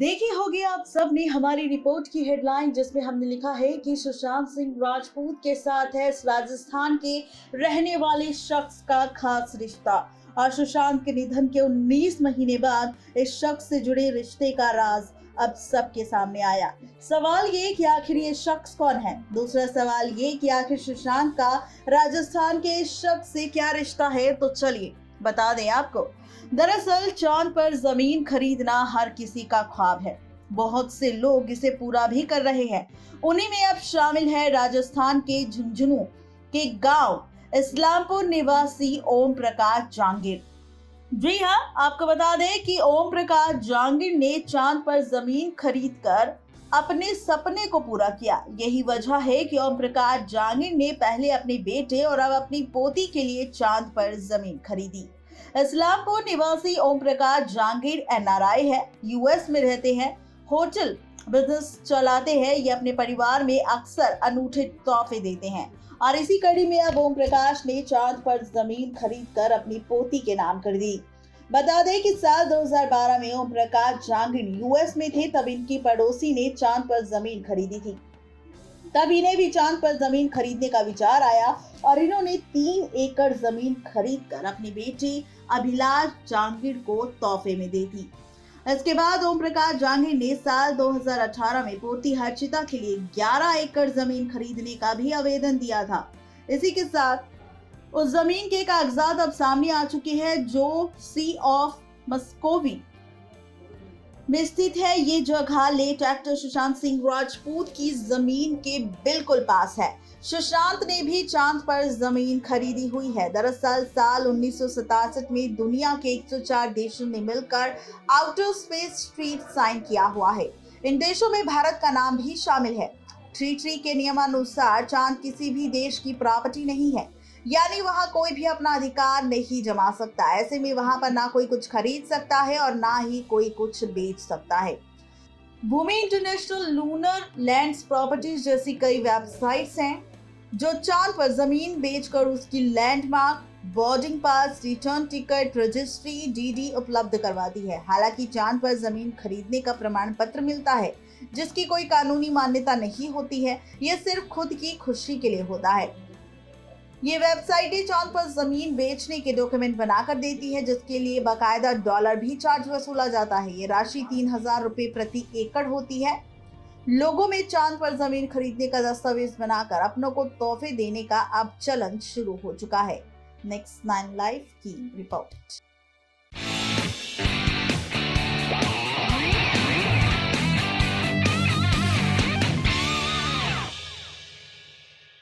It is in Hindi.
देखी होगी आप सब ने हमारी रिपोर्ट की हेडलाइन, जिसमें हमने लिखा है कि सुशांत सिंह राजपूत के साथ है राजस्थान के रहने वाले शख्स का खास रिश्ता। और सुशांत के निधन के 19 महीने बाद इस शख्स से जुड़े रिश्ते का राज अब सबके सामने आया। सवाल ये कि आखिर ये शख्स कौन है। दूसरा सवाल ये कि आखिर सुशांत का राजस्थान के इस शख्स से क्या रिश्ता है। तो चलिए बता दें आपको। दरअसल चांद पर जमीन खरीदना हर किसी का ख्वाब है। बहुत से लोग इसे पूरा भी कर रहे हैं। उन्हीं में अब शामिल है राजस्थान के झुंझुनू के गांव इस्लामपुर निवासी ओम प्रकाश जांगिर। जी हाँ, आपको बता दें कि ओम प्रकाश जांगिर ने चांद पर जमीन खरीदकर अपने सपने को पूरा किया। यही वजह है कि ओम प्रकाश जांगिर ने पहले अपने बेटे और अब अपनी पोती के लिए चांद पर जमीन खरीदी। इस्लामपुर निवासी ओम प्रकाश जांगिर NRI है, US में रहते हैं, होटल बिजनेस चलाते हैं। ये अपने परिवार में अक्सर अनूठे तोहफे देते हैं और इसी कड़ी में अब ओम प्रकाश ने चांद पर जमीन खरीदकर अपनी पोती के नाम कर दी। बता दें कि साल 2012 में ओम प्रकाश जांगिर US में थे, तब इनकी पड़ोसी ने चांद पर जमीन खरीदी थी। तब इन्हें भी चांद पर जमीन खरीदने का विचार आया और इन्होंने 3 एकड़ जमीन खरीदकर अपने बेटे अभिलाष जांगिर को तोहफे में दे दी। इसके बाद ओम प्रकाश जांगिर ने साल 2018 में पोती हर्षिता के लिए 11 एकड़ जमीन खरीदने का भी आवेदन दिया था। इसी के साथ उस जमीन के कागजात अब सामने आ चुके हैं, जो सी ऑफ मस्कोवी में स्थित है। ये जगह लेट एक्टर सुशांत सिंह राजपूत की जमीन के बिल्कुल पास है। सुशांत ने भी चांद पर जमीन खरीदी हुई है। दरअसल साल 1967 में दुनिया के 104 देशों ने मिलकर आउटर स्पेस ट्रीटी साइन किया हुआ है। इन देशों में भारत का नाम भी शामिल है। ट्रीटी के नियमानुसार चांद किसी भी देश की प्रॉपर्टी नहीं है, यानी वहां कोई भी अपना अधिकार नहीं जमा सकता। ऐसे में वहां पर ना कोई कुछ खरीद सकता है और ना ही कोई कुछ बेच सकता है। भूमि इंटरनेशनल, लूनर लैंड्स प्रॉपर्टीज जैसी कई वेबसाइट्स हैं जो चांद पर जमीन बेचकर उसकी landmark, boarding pass, return ticket, registry, DD उपलब्ध करवाती है। हालांकि चांद पर जमीन खरीदने का प्रमाण पत्र मिलता है, जिसकी कोई कानूनी मान्यता नहीं होती है। यह सिर्फ खुद की खुशी के लिए होता है। ये वेबसाइटें चांद पर जमीन बेचने के डॉक्यूमेंट बनाकर देती है, जिसके लिए बाकायदा डॉलर भी चार्ज वसूला जाता है। ये राशि 3000 रुपए प्रति एकड़ होती है। लोगों में चांद पर जमीन खरीदने का दस्तावेज बनाकर अपनों को तोहफे देने का अब चलन शुरू हो चुका है। नेक्स्ट 9 लाइव की रिपोर्ट।